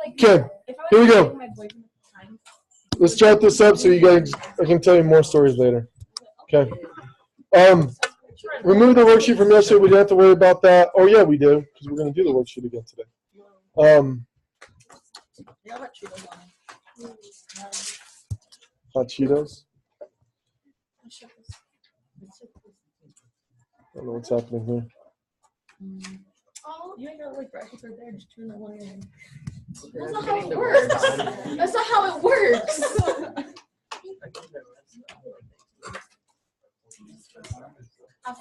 Okay, here we go. Let's chart this up so you guys, I can tell you more stories later. Okay. Remove the worksheet from yesterday. We didn't have to worry about that. Oh yeah, we do, because we're going to do the worksheet again today. Hot Cheetos. I don't know what's happening here. Oh, you ain't got like brackets right there, just turn that one in. That's not how it works. That's not how it works.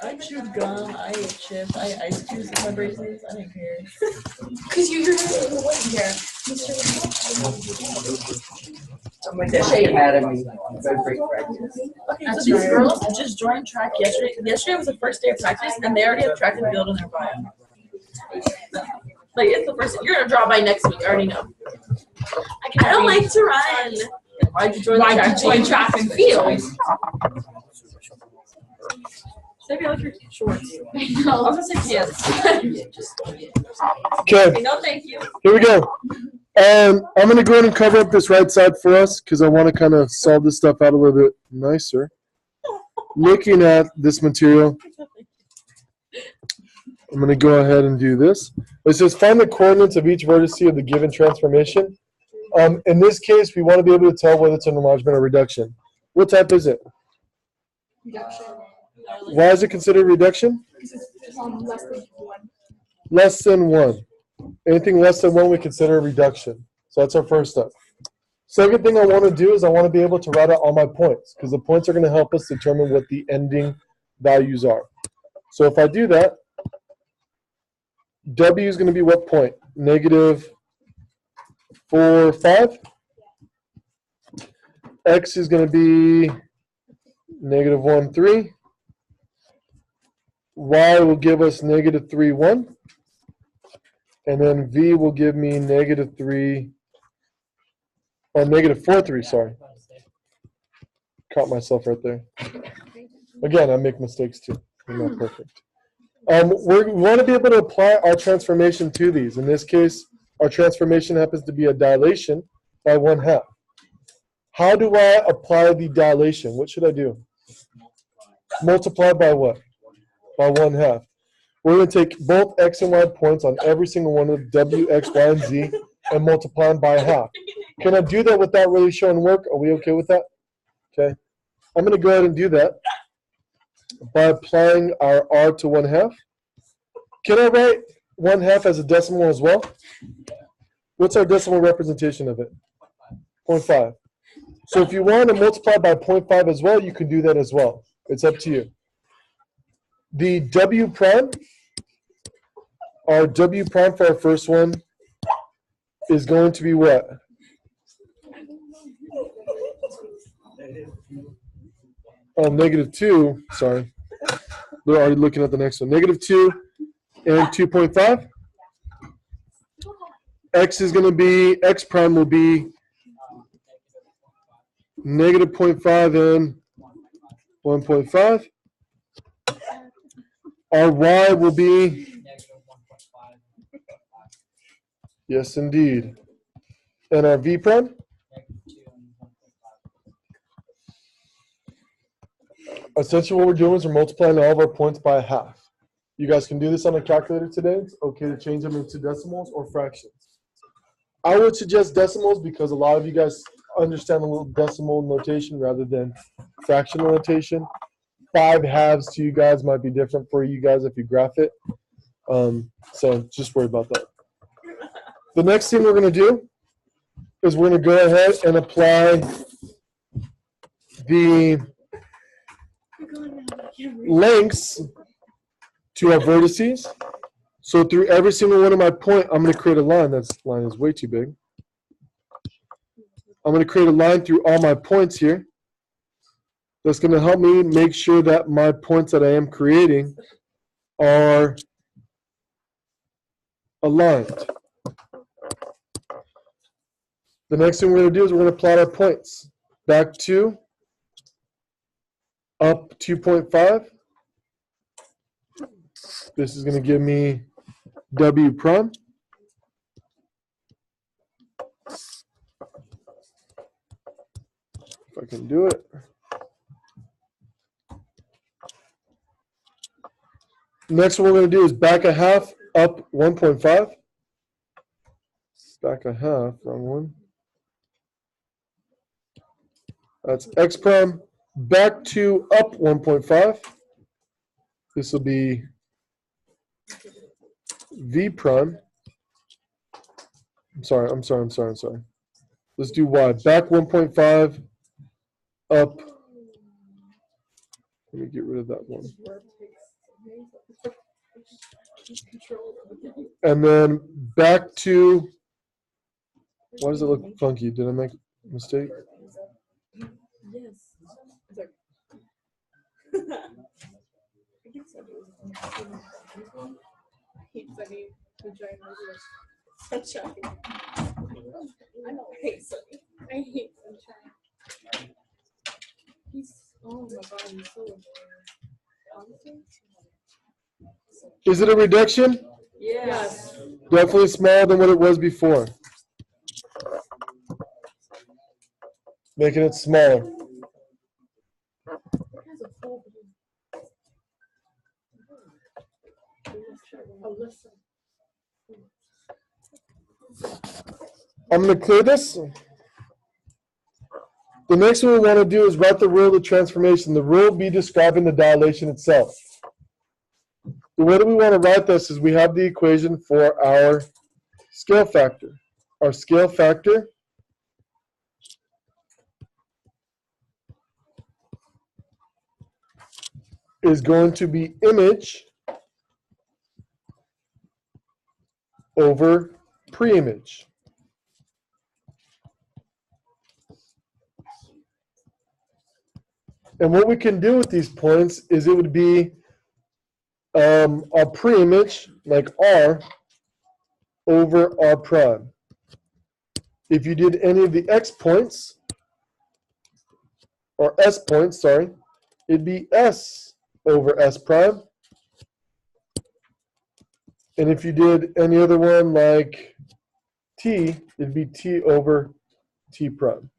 I chewed gum, I ate chips, I ate ice cubes with my braces, I didn't care. Because you're really wouldn't care. I'm like that shade out of me. Okay, so these girls just joined track yesterday. Yesterday was the first day of practice, and they already have track and field in their bio. Like, it's the first thing. You're going to draw by next week, I already know. I don't like to run. Why'd you join track and field? Maybe I like your shorts. No. I was going to say yes. Okay. No, thank you. Here we go. I'm going to go ahead and cover up this right side for us because I want to kind of solve this stuff out a little bit nicer. Looking at this material, I'm going to go ahead and do this. It says find the coordinates of each vertex of the given transformation. In this case, we want to be able to tell whether it's an enlargement or reduction. What type is it? Reduction. Why is it considered reduction? Because it's less than 1. Less than 1. Anything less than 1 we consider a reduction. So that's our first step. Second thing I want to do is I want to be able to write out all my points because the points are going to help us determine what the ending values are. So if I do that, W is going to be what point? Negative 4, 5. X is going to be negative 1, 3. Y will give us negative 3, 1. And then V will give me negative 3, or negative 4, 3, sorry. Caught myself right there. Again, I make mistakes too. I'm not perfect. We want to be able to apply our transformation to these. In this case, our transformation happens to be a dilation by 1/2. How do I apply the dilation? What should I do? Multiply by what? By 1/2. We're going to take both x and y points on every single one of w, x, y, and z and multiply them by 1/2. Can I do that without really showing work? Are we okay with that? Okay. I'm going to go ahead and do that by applying our r to 1/2. Can I write 1/2 as a decimal as well? What's our decimal representation of it? 0.5. So if you want to multiply by 0.5 as well, you can do that as well. It's up to you. The W prime, our W prime for our first one is going to be what? Oh, negative 2, sorry. We're already looking at the next one. Negative 2 and 2.5. X is going to be, X prime will be negative 0.5 and 1.5. Our Y will be, yes indeed. And our V prime? Essentially what we're doing is we're multiplying all of our points by 1/2. You guys can do this on a calculator today. It's okay to change them into decimals or fractions. I would suggest decimals because a lot of you guys understand a little decimal notation rather than fractional notation. 5/2 to you guys might be different for you guys if you graph it. So just worry about that. The next thing we're going to do is we're going to go ahead and apply the lengths to our vertices. So through every single one of my points, I'm going to create a line. That line is way too big. I'm going to create a line through all my points here. That's going to help me make sure that my points that I am creating are aligned. The next thing we're going to do is we're going to plot our points. Back 2, up 2.5. This is going to give me W prime. I can do it. Next one we're going to do is back a half up 1.5. Back a half, wrong one. That's x prime back to up 1.5. This will be v prime. I'm sorry. Let's do y. Back 1.5 up. Let me get rid of that one. And then back to, why does it look funky? Did I make a mistake? Yes. Sunshine. I don't hate Sunny. I hate sunshine. He's, oh my god, he's so annoying. Is it a reduction? Yes. Definitely smaller than what it was before. Making it smaller. I'm going to clear this. The next one we want to do is write the rule of the transformation. The rule will be describing the dilation itself. The way that we want to write this is we have the equation for our scale factor. Our scale factor is going to be image over pre-image. And what we can do with these points is it would be our pre-image, like R, over R prime. If you did any of the X points, or S points, sorry, it'd be S over S prime. And if you did any other one like T, it'd be T over T prime.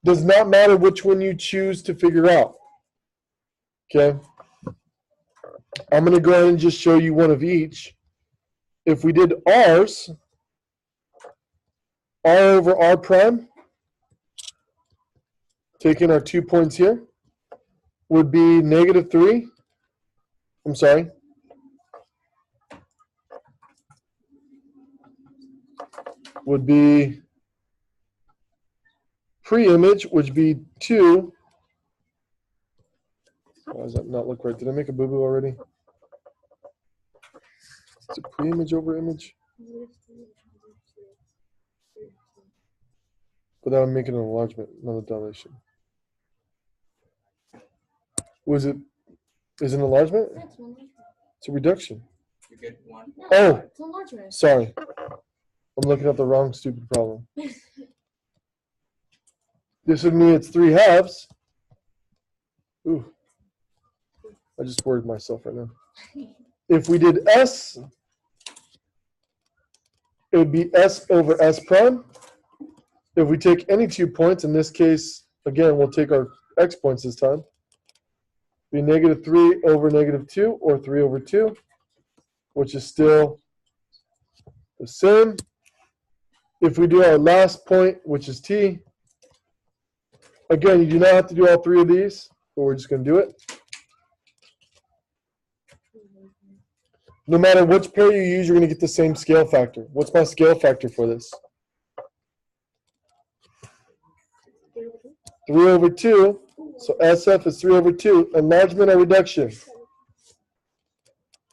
Does not matter which one you choose to figure out. Okay? I'm going to go ahead and just show you one of each. If we did R's, R over R prime, taking our 2 points here, would be -3. I'm sorry. Would be pre-image, which would be 2. Why does that not look right? Did I make a boo-boo already? Is it pre-image over image? But that would make it an enlargement, not a dilation. Was it? Is it an enlargement? It's a reduction. You get one. Oh, It's an enlargement. sorry. I'm looking at the wrong stupid problem. This would mean it's 3/2. Ooh. I just worried myself right now. If we did S, it would be S over S prime. If we take any 2 points, in this case, again, we'll take our X points this time, be -3 over -2 or 3 over 2, which is still the same. If we do our last point, which is T, again, you do not have to do all 3 of these, but we're just going to do it. No matter which pair you use, you're going to get the same scale factor. What's my scale factor for this? 3 over 2. So SF is 3 over 2. Enlargement or reduction?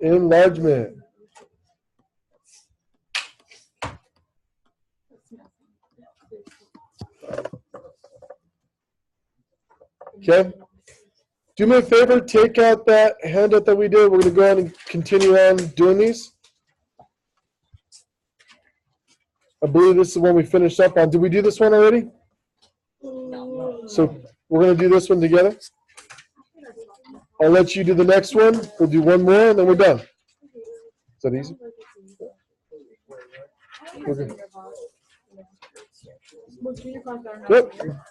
Enlargement. Okay. Do me a favor, take out that handout that we did. We're going to go ahead and continue on doing these. I believe this is the one we finished up on. Did we do this one already? No. So we're going to do this one together. I'll let you do the next one. We'll do one more and then we're done. Is that easy? Okay. Well, junior class better not Yep. senior.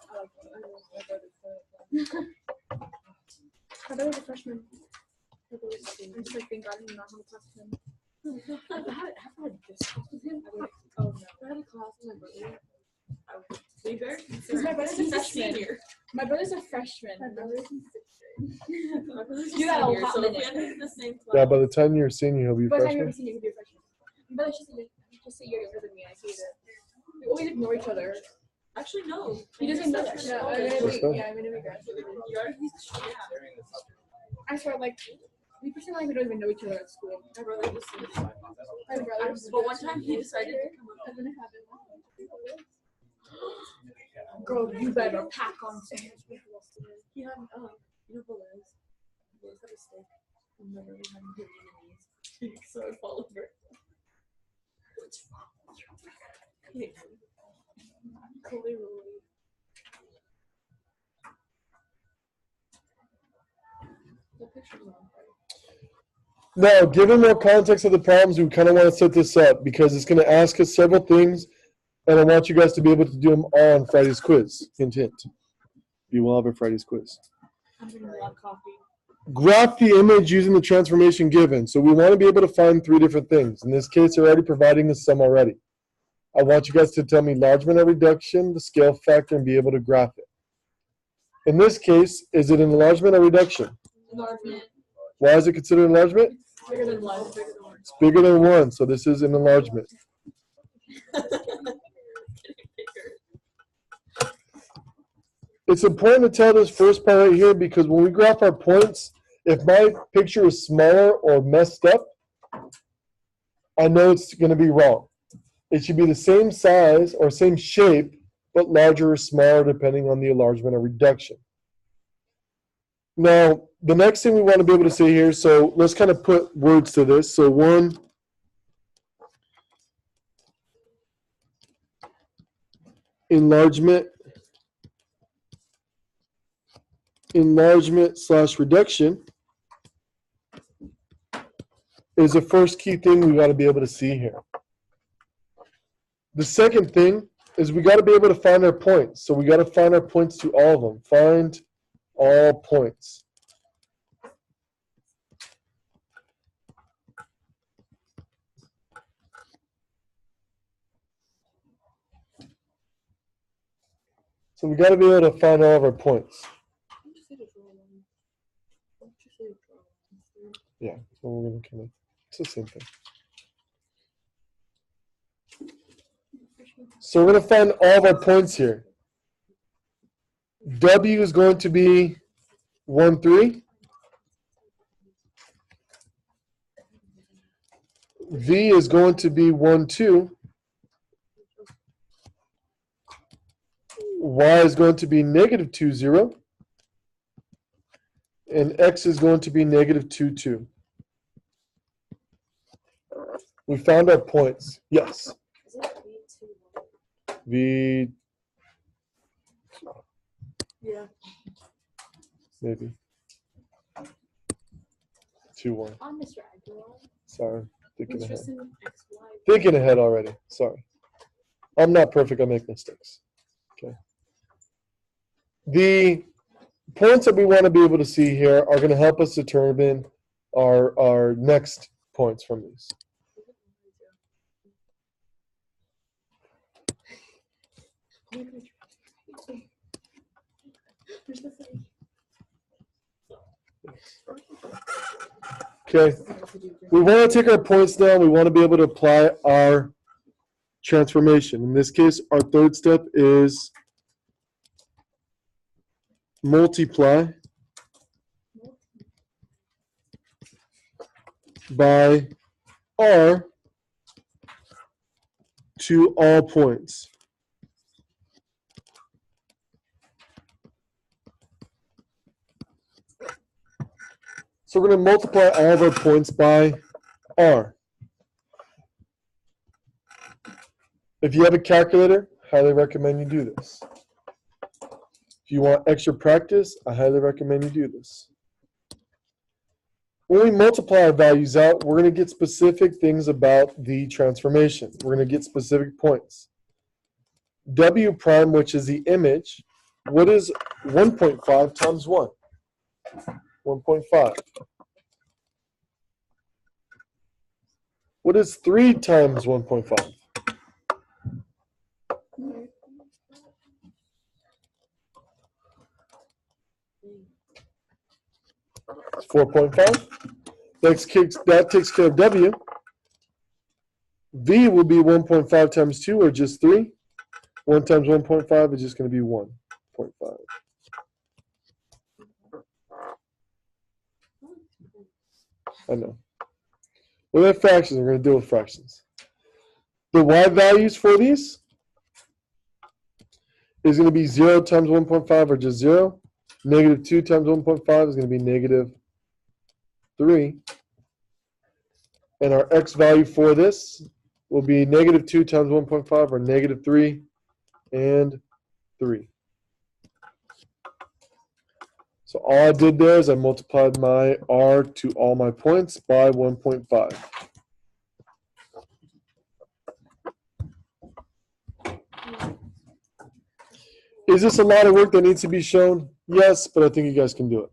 My brother's a freshman. I'm just like, thank God I'm not on the class with him. Have I had this class with him? Oh no. I had a class with my brother. Because my brother's a freshman. My brother's a freshman. My brother's in 6th grade. You got a lot so minute. if we end the same class. Yeah, by the time you're a senior, he'll be a By the time you're a freshman. senior, you could be a freshman. My brother's just a year younger than me. I hate it. We always ignore each other. Actually, no. He doesn't know that. Yeah, I'm gonna be graduating. I swear, like, we pretend like we don't even know each other at school. My brother just My brother. but one time he decided to come up. I'm gonna have it. Girl, you better pack on some. He had you know Belize. Belize had a steak. I'm never really having Vietnamese. So I fall over. What's wrong? Clearly. The picture's on. Now, given more context of the problems, we kind of want to set this up because it's going to ask us several things, and I want you guys to be able to do them all on Friday's quiz. Hint, hint. You will have a Friday's quiz. I'm drinking a lot of coffee. Graph the image using the transformation given. So we want to be able to find 3 different things. In this case, they're already providing us some already. I want you guys to tell me enlargement or reduction, the scale factor, and be able to graph it. In this case, is it an enlargement or reduction? Enlargement. Why is it considered enlargement? Bigger than 1. It's bigger than 1, so this is an enlargement. It's important to tell this first part right here because when we graph our points, if my picture is smaller or messed up, I know it's going to be wrong. It should be the same size or same shape, but larger or smaller depending on the enlargement or reduction. Now, the next thing we want to be able to say here, so let's kind of put words to this. So 1, enlargement / reduction is the first key thing we got to be able to see here. The second thing is we got to be able to find our points. So we got to find our points to all of them. Find all points. So we got to be able to find all of our points. Yeah, so we're going to kind of, it's the same thing. So we're going to find all of our points here. W is going to be 1, 3. V is going to be 1, 2. Y is going to be -2, 0. And X is going to be -2, 2. We found our points. Yes. V. Yeah. Maybe. 2, 1. I'm Mr. Aguilar. Sorry. Thinking ahead. Interesting XY. Thinking ahead already. Sorry. I'm not perfect. I make mistakes. Okay. The points that we want to be able to see here are going to help us determine our next points from these. Okay. We want to take our points down. We want to be able to apply our transformation. In this case, our third step is multiply by R to all points. So we're going to multiply all of our points by R. If you have a calculator, highly recommend you do this. If you want extra practice, I highly recommend you do this. When we multiply our values out, we're going to get specific things about the transformation. We're going to get specific points. W prime, which is the image, what is 1.5 times 1? 1.5. What is 3 times 1.5? 4.5. That takes care of W. V will be 1.5 times 2, or just 3. 1 times 1.5 is just going to be 1.5. I know. Well, they're fractions. We're going to deal with fractions. The y values for these is going to be 0 times 1.5, or just 0. Negative 2 times 1.5 is going to be negative 3. And our x value for this will be negative 2 times 1.5, or negative 3 and 3. So all I did there is I multiplied my r to all my points by 1.5. Is this a lot of work that needs to be shown? Yes, but I think you guys can do it.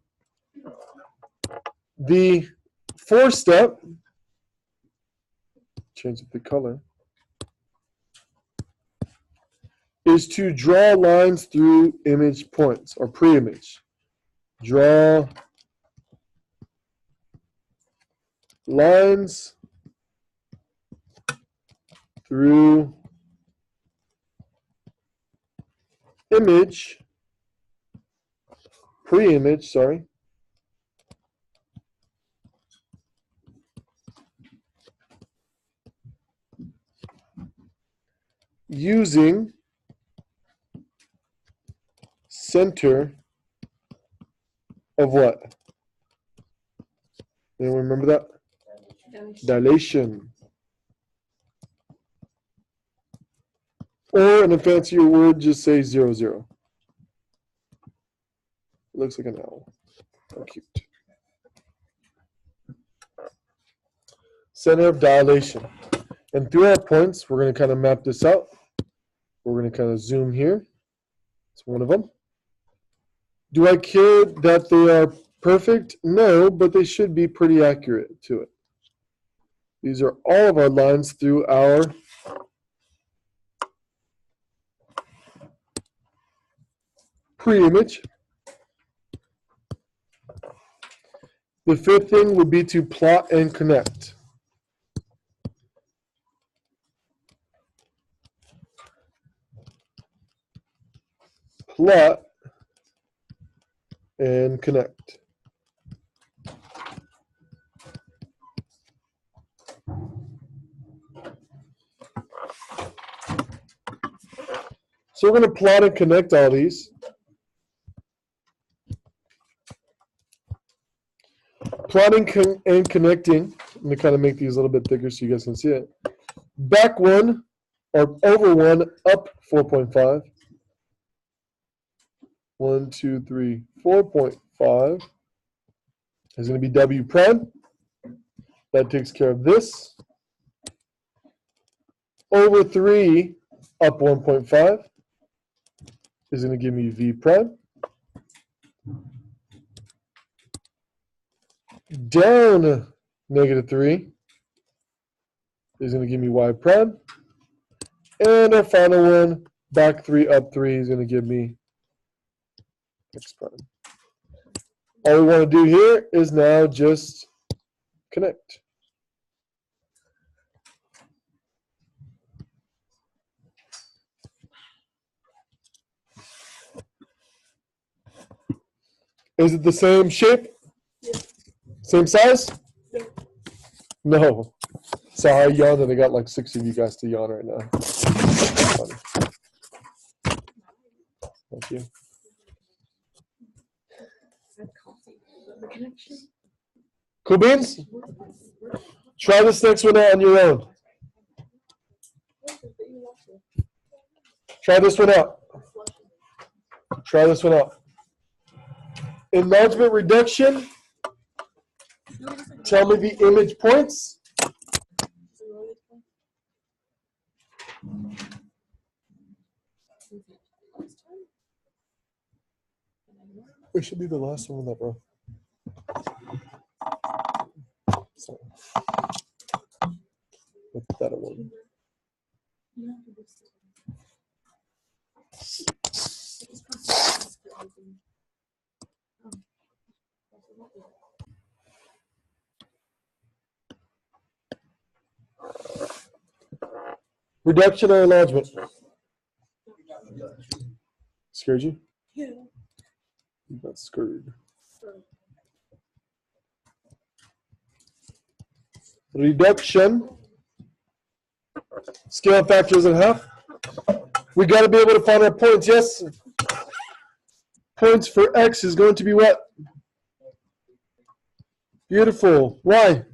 The fourth step, change the color, is to draw lines through image points, or pre-image. Draw lines through image, pre-image, sorry, using center of what? Anyone remember that? Dilation. Or in a fancier word, just say 0, 0. It looks like an owl. How cute. Center of dilation. And through our points, we're going to kind of map this out. We're going to kind of zoom here. It's one of them. Do I care that they are perfect? No, but they should be pretty accurate to it. These are all of our lines through our pre-image. The fifth thing would be to plot and connect. Plot and connect. So we're going to plot and connect all these. Plotting and connecting. I'm going to kind of make these a little bit thicker so you guys can see it. Back 1, or over 1, up 4.5. 1, 2, 3, 4.5 is going to be W prime. That takes care of this. Over 3, up 1.5 is going to give me V prime. Down negative 3 is going to give me Y prime. And our final one, back 3, up 3 is going to give me X prime. All we want to do here is now just connect. Is it the same shape? Yeah. Same size? Yeah. No. Sorry, I yawned and I got like 6 of you guys to yawn right now. Funny. Thank you. Cool beans? Try this next one out on your own. Try this one out. Try this one out. Enlargement reduction. Tell me the image points. It should be the last one, that bro. So, with that one. Reduction or enlargement? Scared you? Yeah. You got scared. Reduction. Scale factors in half. We got to be able to find our points. Yes. Points for x is going to be what? Beautiful. Why?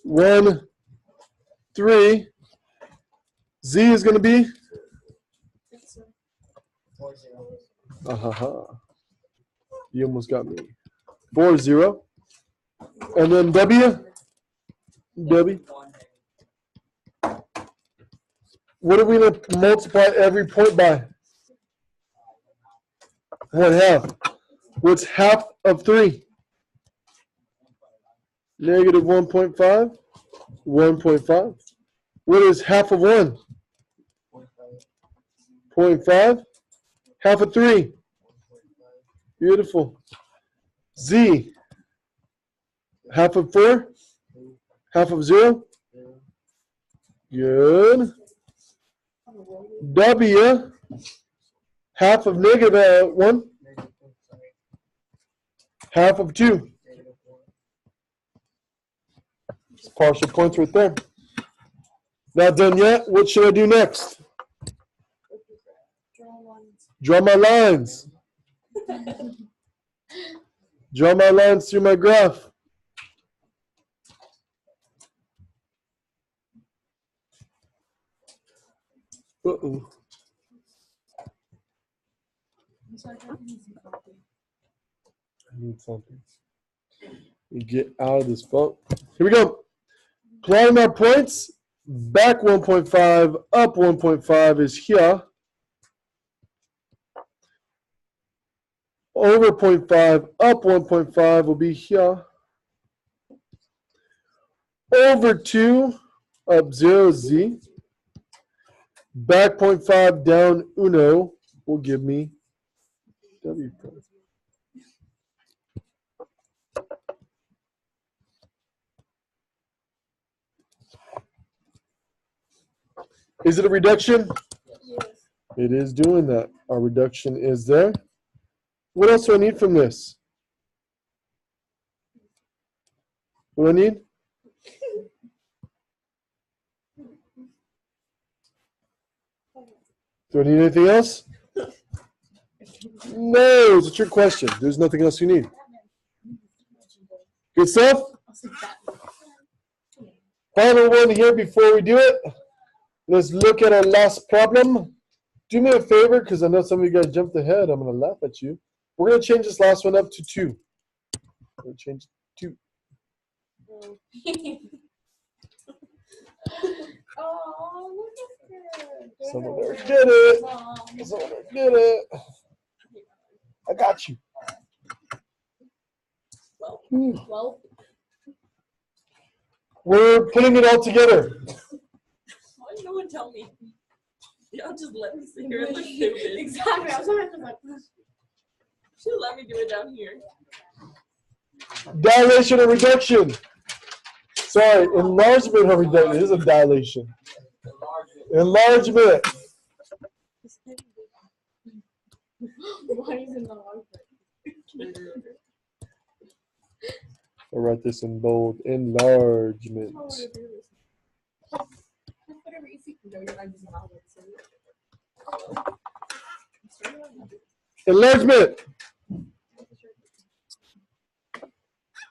1, 3. Z is going to be? You almost got me. 4, 0. And then W? W. What are we going to multiply every point by? 1/2. What's half of 3? Negative 1.5. 1.5. What is half of 1? 0.5. Half of 3. Beautiful. Z. Half of 4. Half of 0. Good. W. Half of negative 1. Half of 2. It's partial points right there. Not done yet. What should I do next? Draw my lines. Draw my lines through my graph. Uh-oh. I need something. Get out of this boat. Here we go. Plotting our points. Back 1.5, up 1.5 is here. Over 0.5, up 1.5 will be here. Over 2, up 0, Z. Back 0.5, down uno will give me W prime. Is it a reduction? Yes. It is doing that. Our reduction is there. What else do I need from this? What do I need? Do I need anything else? No, it's a trick question. There's nothing else you need. Good stuff? Final one here before we do it. Let's look at our last problem. Do me a favor, because I know some of you guys jumped ahead. I'm going to laugh at you. We're going to change this last one up to 2. We're going to change 2. Oh, look at that. Someone there did it. Someone there did it. I got you. Well, We're putting it all together. why did no one tell me? Y'all just let me sit here and look stupid. Exactly. I was like, Should let me do it down here. Dilation or reduction? Sorry, enlargement or reduction. This is a dilation. Enlargement. why is it not working? I'll write this in bold. Enlargement. Whatever you see. No, you're not using my Enlargement.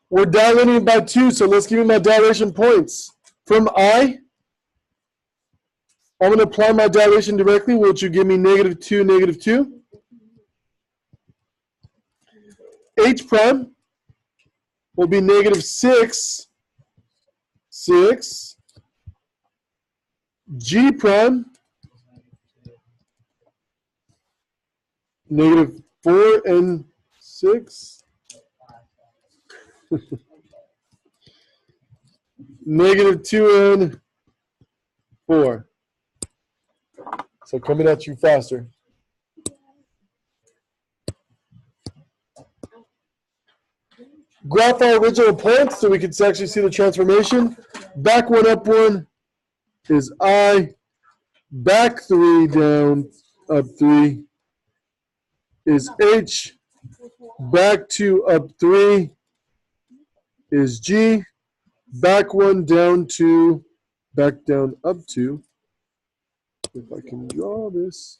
We're dilating by 2, so let's give me my dilation points. From I, I'm going to apply my dilation directly, which will give me -2, -2. H prime will be -6, 6. G prime Negative 4 and 6. Negative 2 and 4. So coming at you faster. Graph our original points so we can actually see the transformation. Back 1, up 1 is I. Back 3, down, up 3 is H. Back 2, up 3 is G. Back 1, down 2, back down, up 2. If I can draw this.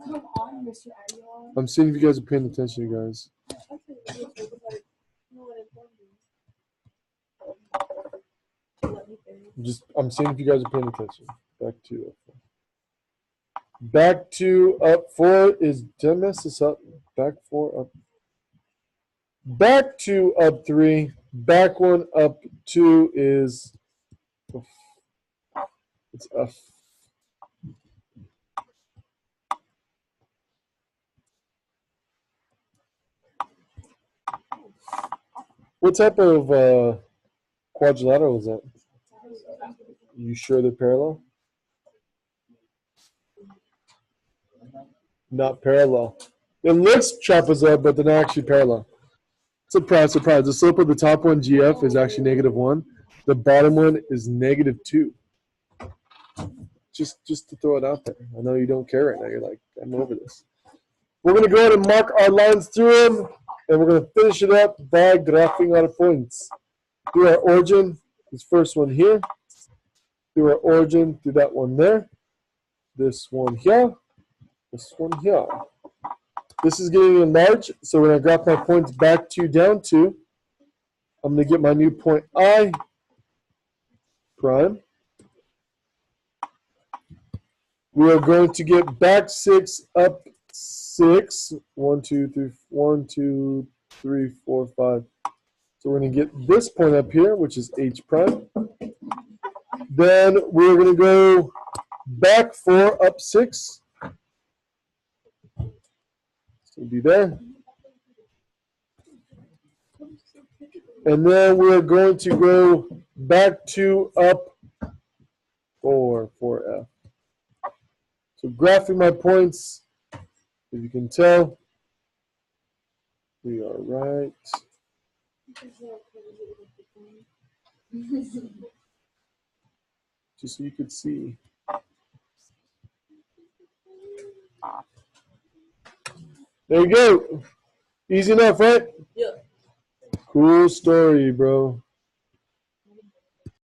Come on, Mr. Aguilar. I'm seeing if you guys are paying attention, guys. I'm seeing if you guys are paying attention. Back 2, up 4. Back 2, up 4 is, did I mess this up? Back 4, up. Back 2, up 3. Back 1, up 2 is, it's F. What type of quadrilateral is that? You sure they're parallel? Not parallel. It looks trapezoid, but they're not actually parallel. Surprise, surprise. The slope of the top one, GF, is actually -1. The bottom one is -2. Just to throw it out there. I know you don't care right now. You're like, I'm over this. We're going to go ahead and mark our lines through them, and we're going to finish it up by graphing our points. Through our origin, this first one here. Through our origin, through that one there. This one here. This one here. This is getting enlarged, so when I graph my points back 2, down 2, I'm going to get my new point I prime. We are going to get back 6, up 6. 1, 2, 3, 1, 2, 3, 4, 5. So we're going to get this point up here, which is H prime. Then we're going to go back 4, up 6. So be there. And then we're going to go back 2, up 4, 4F. So graphing my points, if you can tell, we are right. Just so you could see. There you go. Easy enough, right? Yeah. Cool story, bro.